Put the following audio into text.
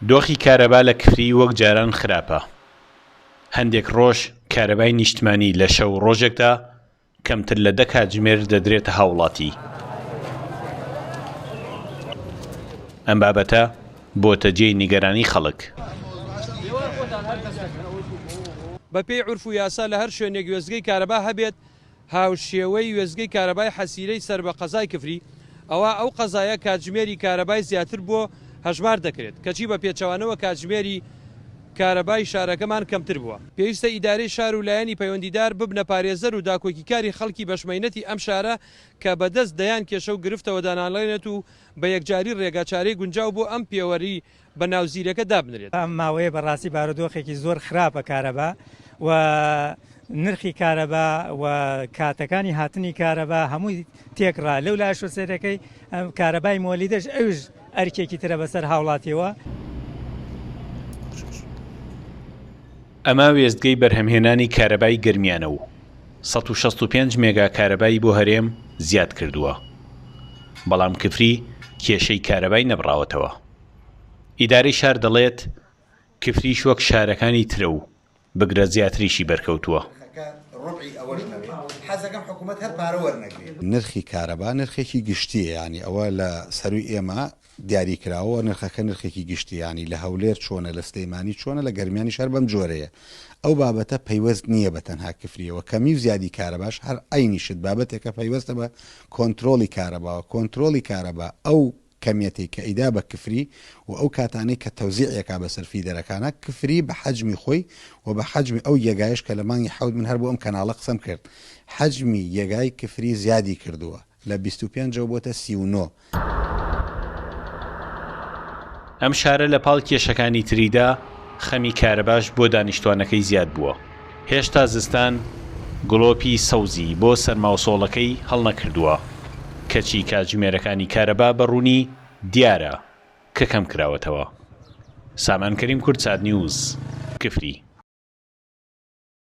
دۆخی کارەبا لە کفری وەک جاران خراپە. هەندێک ڕۆژ کارەبای نیشتمانی لە شەو ڕۆژێکدا کەمتر لە 10 کاتژمێر دەدرێتە هاوڵاتی. ئەم بابەتە بۆتە جێی نیگەرانی خەڵک. بەپێی عورف و یاسا لە هەر شوێنێک وێزگەی کارەبا هەبێت هاوشێوەی وێزگەی کارەبای حەسیرەی سەر بە قەزای کفری ئەو قەزایە کاتژمێری کارەبای زیاتر بۆ هەژمار دەکرێت کەچی بە پێچەوانەوە کاتژمێری کارەبای شارەکەمان کەمتر بووە. پێویستە ئیدارەی شار و لایەنی پەیوەندیدار ببنە پارێزەر و داکۆکیکاری خەڵکی بەشمەینەتی ئەم شارە کە بەدەست دەیان کێشە و گرفتەوە داناڵێنێت و بە یەکجاری ڕێگاچارەی گونجاو بۆ ئەم پێوەری بە ناوزیرەکە دابنرێت. ئەم ماوەیە بەڕاستی بارودۆخێکی زۆر خراپە کارەبا و نرخی کارەبا و کاتەکانی هاتنی کارەبا هەمووی تێکڕا لەو لا شۆسێرەکەی کارەبای مۆلیدەش ئەوش ئەرکێکی ترە بەسەر هاوڵاتیەوە. ئەمە وێستگەی بەرهەمهێنانی کارەبای گەرمیانە و 165 مێگا کارەبای بۆ هەرێم زیاد کردووە. بەڵام کفری کێشەی کارەبای نەبڕاوەتەوە. ئیدارەی شار دەڵێت کفریش وەک شارەکانی ترە و بگرە زیاتریشی بەرکەوتووە. نرخی کارەبا نرخێکی گشتیە، ینی ئەوە لە سەروی ئێمە دیاریکراوە نرخەکە نرخێکی گشتی، ینی لە هەولێر چۆنە لە سلەیمانی چۆنە لە گەرمیانی شار بەم جۆرەیە. ئەو بابەتە پەیوەست نییە بە تەنها کفریەوە، کەمی و زیادی کارەباش هەر ئاینیشت بابەتێکە پەیوەستە بە کۆنتترۆلی کارەباوە. کۆنتترۆلی کارەبا ئەو کەمیەتی کە ئیدا بە کفری و ئەو کاتانەی کە تەوزیعەکە بە سەرفی دەرەکانە کفری بە حەجمی خۆی و بە حەجمی ئەو یەگایش کە لە مانگی حەوت من هەر بۆ ئەم کەناڵە قسەم کرد حەجمی یەگای کفری زیادی کردووە لە 25 بۆتە 39. ئەم شارە لە پاڵ کێشەکانی تریدا خەمی کارەباش بۆ دانیشتوانەکەی زیاد بووە. هێشتا زستان گڵۆپی سەوزی بۆ سەرماوسۆڵەکەی هەڵنەکردووە کەچی کاتژمێرەکانی کارەبا بەڕوونی دیارە کە کەم کراوەتەوە. سامان کەریم کورد چاد نیوز کفری.